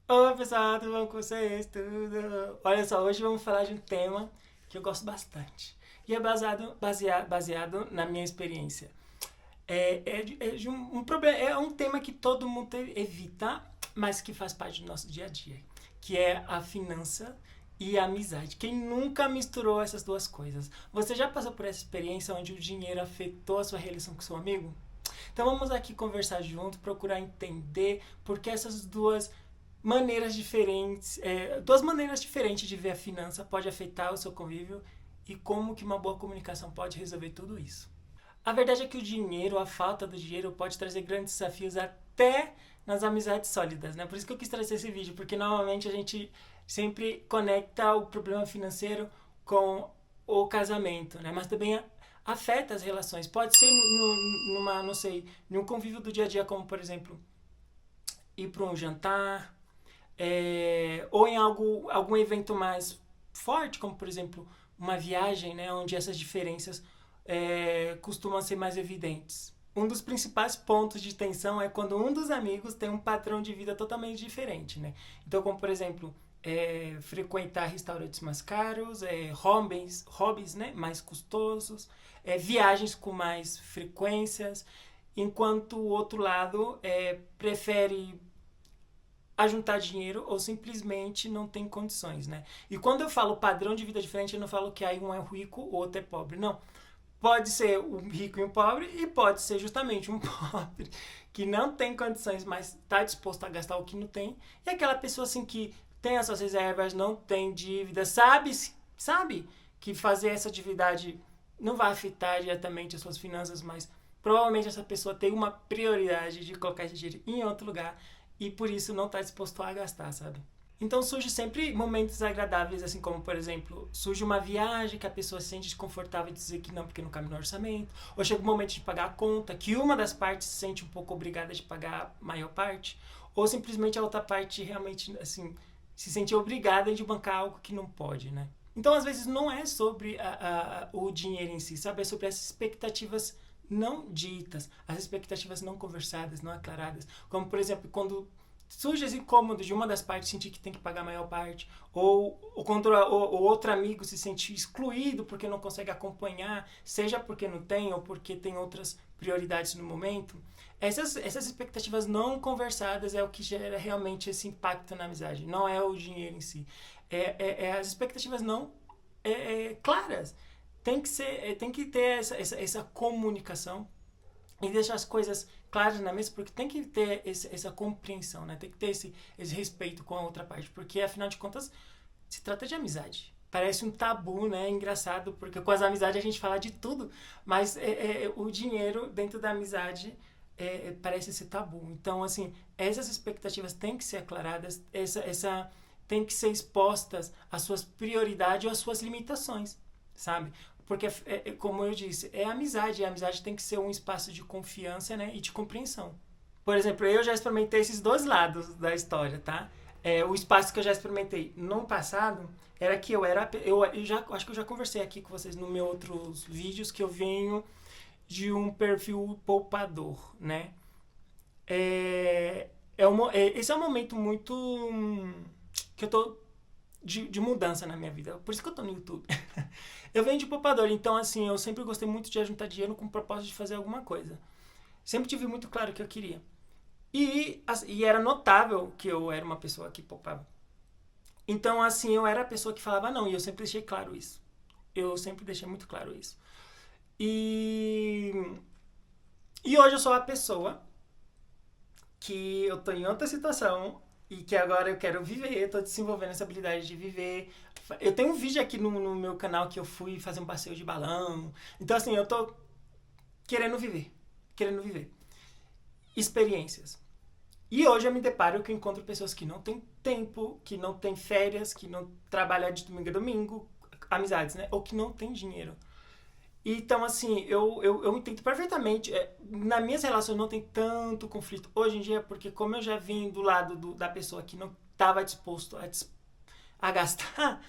Oi, pessoal, tudo bom com vocês? Tudo? Olha só, hoje vamos falar de um tema que eu gosto bastante. E é baseado na minha experiência. É de um problema, é um tema que todo mundo evita, mas que faz parte do nosso dia a dia, que é a finança e a amizade. Quem nunca misturou essas duas coisas? Você já passou por essa experiência onde o dinheiro afetou a sua relação com seu amigo? Então vamos aqui conversar junto, procurar entender por que essas duas maneiras diferentes de ver a finança pode afetar o seu convívio e como que uma boa comunicação pode resolver tudo isso. A verdade é que o dinheiro, a falta do dinheiro, pode trazer grandes desafios até nas amizades sólidas, né? Por isso que eu quis trazer esse vídeo, porque normalmente a gente sempre conecta o problema financeiro com o casamento, né? Mas também afeta as relações. Pode ser numa, não sei, num convívio do dia a dia, como por exemplo, ir para um jantar, ou em algum evento mais forte, como por exemplo uma viagem, né, onde essas diferenças costumam ser mais evidentes. Um dos principais pontos de tensão é quando um dos amigos tem um padrão de vida totalmente diferente, né? Então, como por exemplo, frequentar restaurantes mais caros, hobbies, né, mais custosos, viagens com mais frequências, enquanto o outro lado prefere a juntar dinheiro ou simplesmente não tem condições, né? E quando eu falo padrão de vida diferente, eu não falo que aí um é rico, o outro é pobre. Não. Pode ser um rico e um pobre e pode ser justamente um pobre que não tem condições, mas está disposto a gastar o que não tem. E aquela pessoa assim que tem as suas reservas, não tem dívida, sabe que fazer essa atividade não vai afetar diretamente as suas finanças, mas provavelmente essa pessoa tem uma prioridade de colocar esse dinheiro em outro lugar e por isso não está disposto a gastar, sabe? Então surge sempre momentos agradáveis, assim como, por exemplo, surge uma viagem que a pessoa se sente desconfortável de dizer que não porque não cabe no orçamento, ou chega o momento de pagar a conta, que uma das partes se sente um pouco obrigada de pagar a maior parte, ou simplesmente a outra parte realmente, assim, se sente obrigada de bancar algo que não pode, né? Então, às vezes, não é sobre o dinheiro em si, sabe? É sobre as expectativas não ditas, as expectativas não conversadas, não aclaradas. Como, por exemplo, quando surge esse incômodo de uma das partes sentir que tem que pagar a maior parte, ou quando o outro amigo se sente excluído porque não consegue acompanhar, seja porque não tem ou porque tem outras prioridades no momento. Essas expectativas não conversadas é o que gera realmente esse impacto na amizade, não é o dinheiro em si. As expectativas não claras. Tem que ter essa comunicação e deixar as coisas claras na mesa, porque tem que ter essa compreensão, né? Tem que ter esse respeito com a outra parte, porque afinal de contas se trata de amizade. Parece um tabu, né? Engraçado, porque com as amizades a gente fala de tudo, mas o dinheiro dentro da amizade parece ser tabu. Então, assim, essas expectativas têm que ser aclaradas, tem que ser expostas às suas prioridades ou às suas limitações, sabe? Porque, como eu disse, é amizade. E a amizade tem que ser um espaço de confiança, né, e de compreensão. Por exemplo, eu já experimentei esses dois lados da história, tá? O espaço que eu já experimentei no passado era que eu já acho que eu já conversei aqui com vocês nos meus outros vídeos que eu venho de um perfil poupador, né? Esse é um momento muito que eu tô de mudança na minha vida. Por isso que eu tô no YouTube. Eu venho de poupador, então assim, eu sempre gostei muito de juntar dinheiro com o propósito de fazer alguma coisa. Sempre tive muito claro o que eu queria. E era notável que eu era uma pessoa que poupava. Então, assim, eu era a pessoa que falava não, e eu sempre deixei claro isso. Eu sempre deixei muito claro isso. E, e hoje eu sou a pessoa que eu tô em outra situação e que agora eu quero viver, tô desenvolvendo essa habilidade de viver. Eu tenho um vídeo aqui no meu canal que eu fui fazer um passeio de balão. Então, assim, eu tô querendo viver experiências. E hoje eu me deparo que eu encontro pessoas que não têm tempo, que não têm férias, que não trabalham de domingo a domingo, amizades, né? Ou que não têm dinheiro. Então, assim, eu entendo perfeitamente. Nas minhas relações não tem tanto conflito hoje em dia, porque como eu já vim do lado da pessoa que não estava disposto a gastar,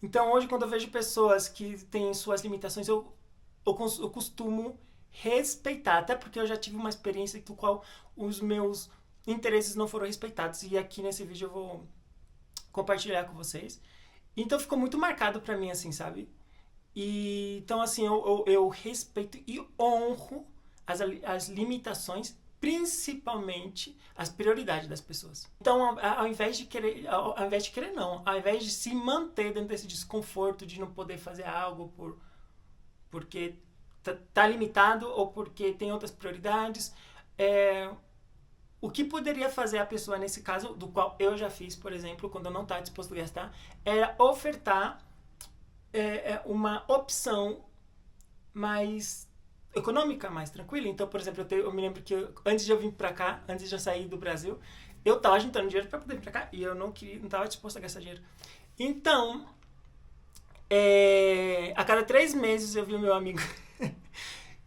então hoje quando eu vejo pessoas que têm suas limitações, eu costumo respeitar. Até porque eu já tive uma experiência do qual os meus interesses não foram respeitados. E aqui nesse vídeo eu vou compartilhar com vocês. Então ficou muito marcado pra mim, assim, sabe? E então, assim, eu respeito e honro as limitações, principalmente as prioridades das pessoas. Então, ao invés de querer não, ao invés de se manter dentro desse desconforto de não poder fazer algo porque tá limitado ou porque tem outras prioridades, o que poderia fazer a pessoa nesse caso, do qual eu já fiz, por exemplo, quando eu não estava disposto a gastar, era ofertar uma opção mais econômica, mais tranquila. Então, por exemplo, eu me lembro que antes de eu vir pra cá, antes de eu sair do Brasil, eu tava juntando dinheiro pra poder vir pra cá e eu não tava disposto a gastar dinheiro. Então, a cada 3 meses eu vi o meu amigo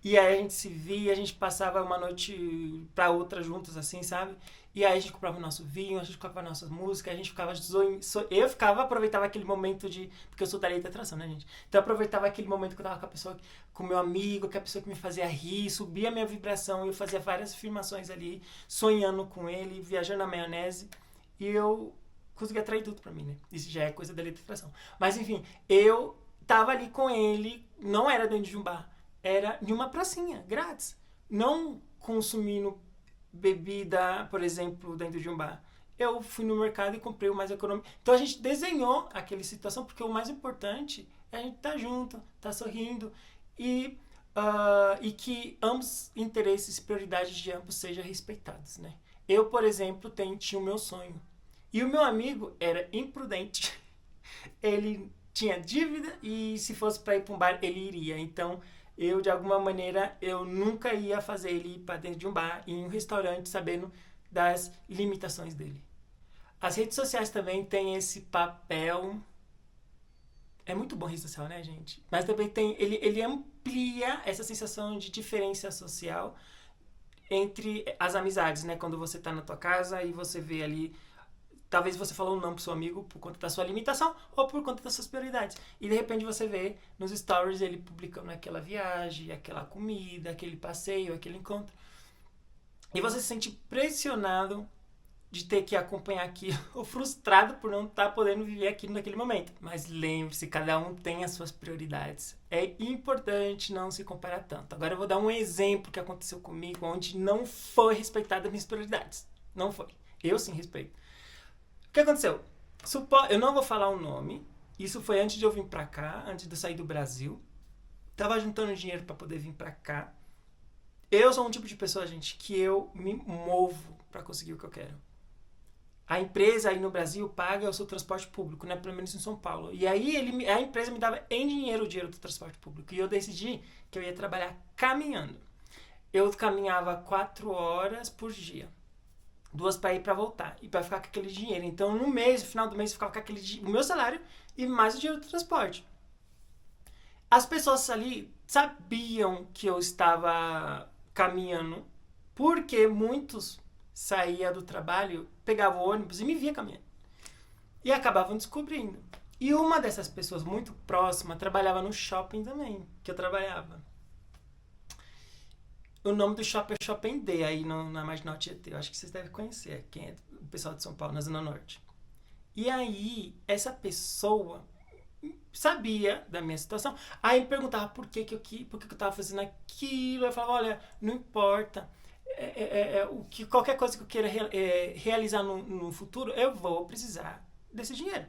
e aí a gente se via, a gente passava uma noite pra outra juntos, assim, sabe? E aí a gente comprava o nosso vinho, a gente comprava nossas músicas, a gente ficava aproveitava aquele momento de... Porque eu sou da lei da atração, né, gente? Então eu aproveitava aquele momento que eu tava com a pessoa, com o meu amigo, que a pessoa que me fazia rir, subia a minha vibração, e eu fazia várias afirmações ali, sonhando com ele, viajando na maionese, e eu conseguia atrair tudo pra mim, né? Isso já é coisa da lei da atração. Mas enfim, eu tava ali com ele, não era dentro de um bar, era em uma pracinha, grátis. Não consumindo bebida, por exemplo, dentro de um bar. Eu fui no mercado e comprei o mais econômico. Então a gente desenhou aquela situação, porque o mais importante é a gente estar junto, estar sorrindo e que ambos interesses e prioridades de ambos sejam respeitados, né? Eu, por exemplo, tinha o meu sonho. E o meu amigo era imprudente. Ele tinha dívida e se fosse para ir para um bar, ele iria. Então, eu, de alguma maneira, eu nunca ia fazer ele ir para dentro de um bar, em um restaurante, sabendo das limitações dele. As redes sociais também têm esse papel... É muito bom rede social, né, gente? Mas também ele amplia essa sensação de diferença social entre as amizades, né? Quando você tá na tua casa e você vê ali... Talvez você falou um não pro seu amigo por conta da sua limitação ou por conta das suas prioridades. E de repente você vê nos stories ele publicando aquela viagem, aquela comida, aquele passeio, aquele encontro. E você se sente pressionado de ter que acompanhar aquilo, ou frustrado por não estar podendo viver aquilo naquele momento. Mas lembre-se, cada um tem as suas prioridades. É importante não se comparar tanto. Agora eu vou dar um exemplo que aconteceu comigo, onde não foi respeitada as minhas prioridades. Não foi. Eu sim respeito. O que aconteceu? Eu não vou falar o nome. Isso foi antes de eu vir pra cá, antes de eu sair do Brasil. Tava juntando dinheiro pra poder vir pra cá. Eu sou um tipo de pessoa, gente, que eu me movo pra conseguir o que eu quero. A empresa aí no Brasil paga o seu transporte público, né? Pelo menos em São Paulo. E aí a empresa me dava em dinheiro o dinheiro do transporte público. E eu decidi que eu ia trabalhar caminhando. Eu caminhava 4 horas por dia. 2 para ir para voltar e para ficar com aquele dinheiro. Então, no final do mês, eu ficava com o meu salário e mais o dinheiro do transporte. As pessoas ali sabiam que eu estava caminhando, porque muitos saíam do trabalho, pegavam o ônibus e me via caminhando. E acabavam descobrindo. E uma dessas pessoas muito próxima trabalhava no shopping também, que eu trabalhava. O nome do shopping é Shopping D, aí na Marginal Tietê. Eu acho que vocês devem conhecer, quem é o pessoal de São Paulo, na Zona Norte. E aí, essa pessoa sabia da minha situação. Aí me perguntava por que eu tava fazendo aquilo. Eu falava, olha, não importa. Qualquer coisa que eu queira realizar no futuro, eu vou precisar desse dinheiro.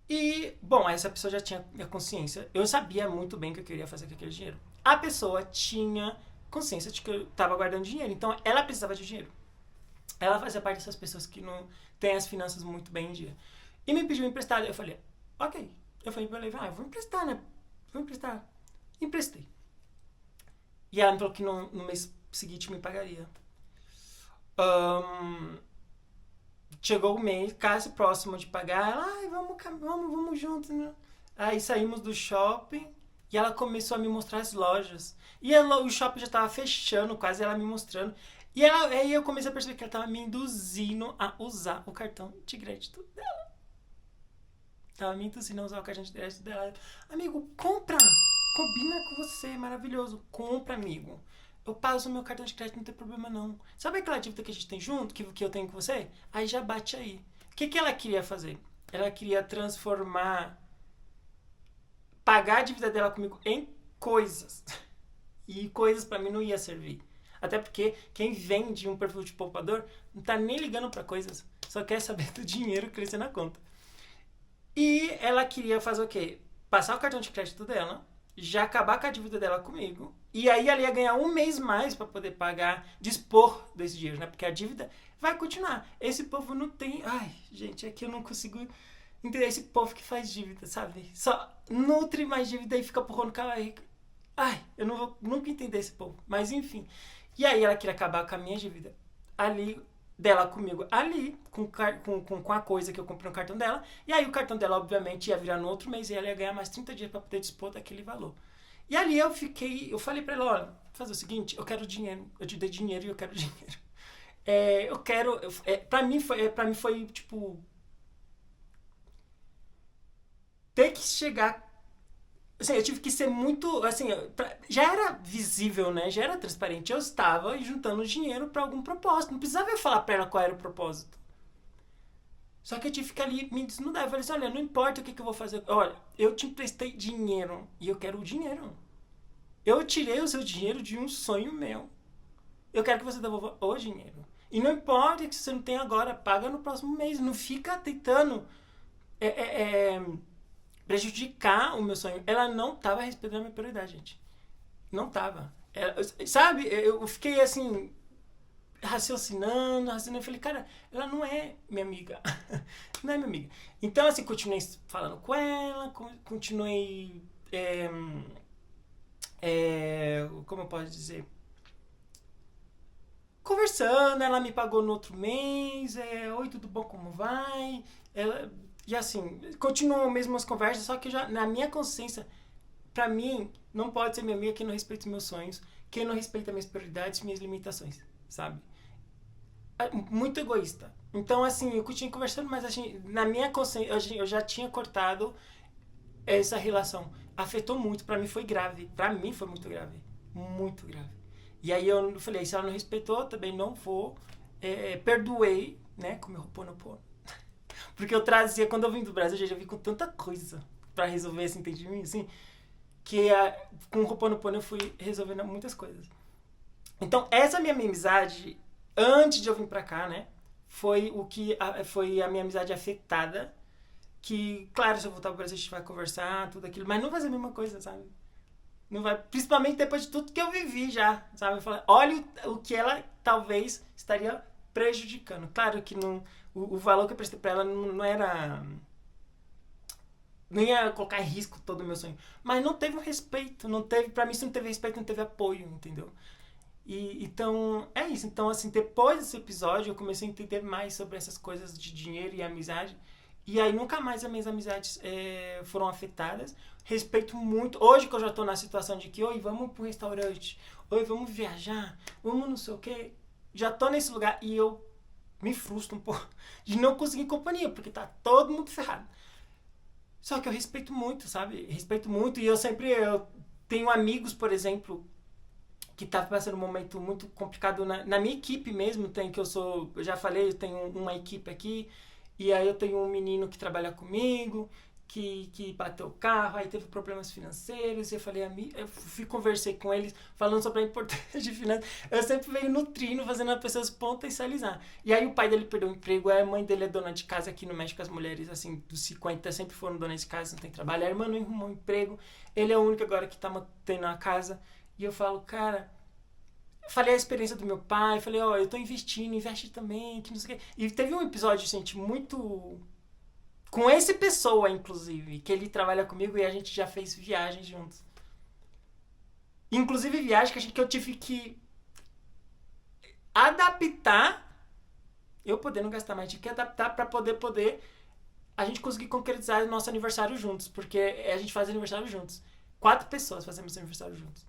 E, bom, essa pessoa já tinha minha consciência. Eu sabia muito bem o que eu queria fazer com aquele dinheiro. A pessoa tinha consciência de que eu estava guardando dinheiro. Então, ela precisava de dinheiro. Ela fazia parte dessas pessoas que não têm as finanças muito bem em dia. E me pediu emprestado. Eu falei, ok. Eu falei, eu vou emprestar, né? Vou emprestar. Emprestei. E ela me falou que no mês seguinte me pagaria. Chegou o mês, quase próximo de pagar. Ela, vamos juntos, né? Aí saímos do shopping e ela começou a me mostrar as lojas. E o shopping já estava fechando, quase ela me mostrando. E aí eu comecei a perceber que ela estava me induzindo a usar o cartão de crédito dela. Tava me induzindo a usar o cartão de crédito dela. Amigo, compra! Combina com você, maravilhoso. Compra, amigo. eu passo o meu cartão de crédito, não tem problema não. Sabe aquela dívida que a gente tem junto, que eu tenho com você? Aí já bate aí. O que ela queria fazer? Ela queria transformar, pagar a dívida dela comigo em coisas. E coisas pra mim não ia servir. Até porque quem vende um perfil de poupador não tá nem ligando pra coisas. Só quer saber do dinheiro crescer na conta. E ela queria fazer o quê? Passar o cartão de crédito dela, já acabar com a dívida dela comigo, e aí ela ia ganhar um mês mais para poder pagar, dispor desse dinheiro, né? Porque a dívida vai continuar. Esse povo não tem... Ai, gente, é que eu não consigo entender esse povo que faz dívida, sabe? Só nutre mais dívida e fica porrando cara rica. Ai, eu não vou nunca entender esse povo. Mas enfim. E aí ela queria acabar com a minha dívida ali, dela comigo ali, com a coisa que eu comprei no cartão dela. E aí o cartão dela, obviamente, ia virar no outro mês e ela ia ganhar mais 30 dias para poder dispor daquele valor. E ali eu falei pra ela, olha, vou fazer o seguinte, eu quero dinheiro, eu te dei dinheiro e eu quero dinheiro. Eu quero, pra mim foi, tipo, ter que chegar, assim, eu tive que ser muito, assim, já era visível, né, já era transparente, eu estava juntando dinheiro pra algum propósito, não precisava eu falar pra ela qual era o propósito. Só que eu tive que ali me desnudar. Eu falei assim, olha, não importa o que eu vou fazer. Olha, eu te emprestei dinheiro e eu quero o dinheiro. Eu tirei o seu dinheiro de um sonho meu. Eu quero que você devolva o dinheiro. E não importa que você não tenha agora, paga no próximo mês. Não fica tentando é, é, é, prejudicar o meu sonho. Ela não estava respeitando a minha prioridade, gente. Não estava. Sabe, eu fiquei assim, raciocinando. Eu falei, cara, ela não é minha amiga. Não é minha amiga. Então, assim, continuei falando com ela, continuei... como eu posso dizer? Conversando, ela me pagou no outro mês, oi, tudo bom, como vai? E assim, continuam mesmo as conversas, só que já na minha consciência, pra mim, não pode ser minha amiga quem não respeita os meus sonhos, quem não respeita minhas prioridades, minhas limitações, sabe? Muito egoísta. Então, assim, eu continuei conversando, mas assim, na minha consciência, eu já tinha cortado essa relação. Afetou muito, pra mim foi grave. Pra mim foi muito grave. Muito grave. E aí eu falei, se ela não respeitou, também não vou. Perdoei, né, com meu Ho'oponopono. Porque eu trazia, quando eu vim do Brasil, eu já vi com tanta coisa pra resolver esse entendimento, assim, que com o Ho'oponopono eu fui resolvendo muitas coisas. Então, essa minha amizade, antes de eu vir pra cá, né, foi foi a minha amizade afetada. Que, claro, se eu voltar pro Brasil a gente vai conversar, tudo aquilo, mas não vai ser a mesma coisa, sabe? Não vai, principalmente depois de tudo que eu vivi já, sabe? Eu falei, olha o que ela talvez estaria prejudicando. Claro que não, o valor que eu prestei pra ela não era... Não ia colocar em risco todo o meu sonho. Mas não teve um respeito, não teve... Pra mim, se não teve respeito, não teve apoio, entendeu? Então, é isso. Então, assim, depois desse episódio, eu comecei a entender mais sobre essas coisas de dinheiro e amizade. E aí nunca mais as minhas amizades foram afetadas. Respeito muito. Hoje que eu já tô na situação de que, oi, vamos pro restaurante. Oi, vamos viajar. Vamos não sei o quê. Já tô nesse lugar e eu me frustro um pouco de não conseguir companhia, porque tá todo mundo ferrado. Só que eu respeito muito, sabe? Respeito muito e eu tenho amigos, por exemplo, que tá passando um momento muito complicado na minha equipe mesmo. Eu já falei, eu tenho uma equipe aqui. E aí eu tenho um menino que trabalha comigo, que bateu o carro, aí teve problemas financeiros, eu conversei com eles, falando sobre a importância de finanças. Eu sempre venho nutrindo, fazendo as pessoas potencializar. E aí o pai dele perdeu o emprego, a mãe dele é dona de casa aqui no México, as mulheres, assim, dos 50 sempre foram donas de casa, não tem trabalho. A irmã não arrumou um emprego, ele é o único agora que tá mantendo a casa. E eu falo, cara... Falei a experiência do meu pai, falei, eu tô investindo, investe também, que não sei o quê. E teve um episódio, gente, muito... Com essa pessoa, inclusive, que ele trabalha comigo e a gente já fez viagens juntos. Inclusive viagem que eu tive que adaptar, eu podendo gastar mais, tive que adaptar pra poder a gente conseguir concretizar o nosso aniversário juntos, porque a gente faz aniversário juntos. 4 pessoas fazemos aniversário juntos.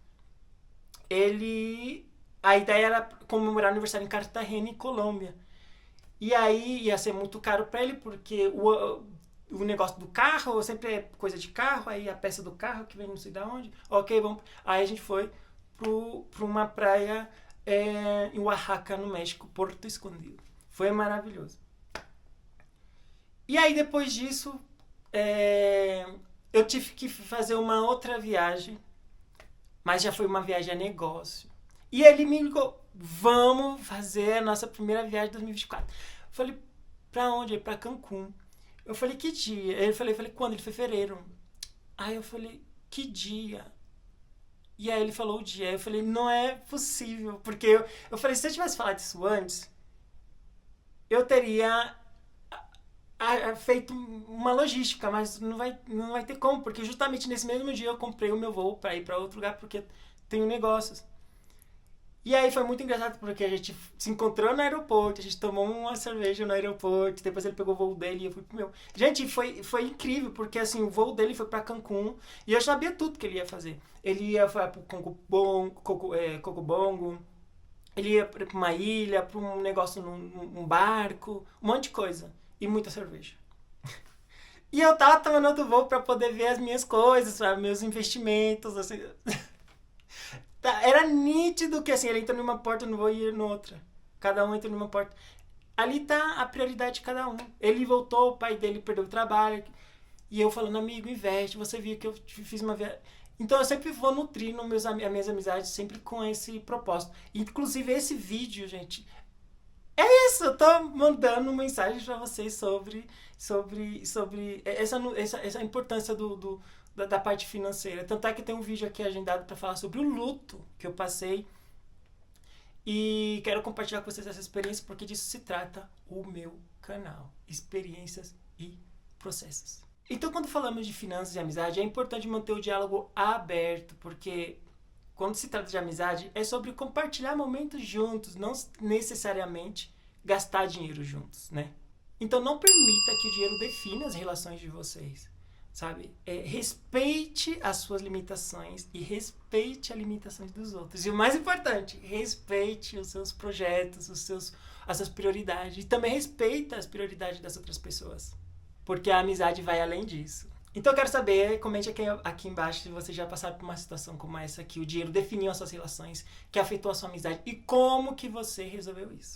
A ideia era comemorar o aniversário em Cartagena, em Colômbia. E aí ia ser muito caro pra ele, porque o negócio do carro sempre é coisa de carro, aí a peça do carro que vem não sei de onde. Ok, vamos. Aí a gente foi para uma praia em Oaxaca, no México, Porto Escondido. Foi maravilhoso. E aí, depois disso, eu tive que fazer uma outra viagem, mas já foi uma viagem a negócio. E ele me ligou, vamos fazer a nossa primeira viagem de 2024. Eu falei, pra onde? Ele, pra Cancún. Eu falei, que dia? Ele falei, quando? Ele foi fevereiro. Aí eu falei, que dia? E aí ele falou o dia. Aí eu falei, não é possível. Porque eu falei, se eu tivesse falado isso antes, eu teria feito uma logística, mas não vai ter como, porque justamente nesse mesmo dia eu comprei o meu voo para ir para outro lugar, porque tenho negócios. E aí foi muito engraçado, porque a gente se encontrou no aeroporto, a gente tomou uma cerveja no aeroporto, depois ele pegou o voo dele e eu fui pro meu. Gente, foi incrível, porque assim, o voo dele foi para Cancún e eu sabia tudo que ele ia fazer. Ele ia pro Cocobongo, ele ia pra uma ilha, pra um negócio num barco, um monte de coisa. E muita cerveja. E eu tava tomando outro voo pra poder ver as minhas coisas, sabe? Meus investimentos, assim. Era nítido que assim, ele entra numa porta, eu não vou ir noutra. Cada um entra numa porta. Ali tá a prioridade de cada um. Ele voltou, o pai dele perdeu o trabalho. E eu falando, amigo, investe. Você viu que eu fiz uma viagem. Então eu sempre vou nutrindo as minhas amizades sempre com esse propósito. Inclusive esse vídeo, gente, é isso. Eu tô mandando mensagens pra vocês sobre essa importância da parte financeira. Tanto é que tem um vídeo aqui agendado para falar sobre o luto que eu passei. E quero compartilhar com vocês essa experiência, porque disso se trata o meu canal. Experiências e processos. Então, quando falamos de finanças e amizade, é importante manter o diálogo aberto, porque quando se trata de amizade, é sobre compartilhar momentos juntos, não necessariamente gastar dinheiro juntos, né? Então, não permita que o dinheiro defina as relações de vocês, sabe? Respeite as suas limitações e respeite as limitações dos outros. E o mais importante, respeite os seus projetos, as suas prioridades. E também respeita as prioridades das outras pessoas. Porque a amizade vai além disso. Então eu quero saber, comente aqui embaixo se você já passou por uma situação como essa, que o dinheiro definiu as suas relações, que afetou a sua amizade e como que você resolveu isso.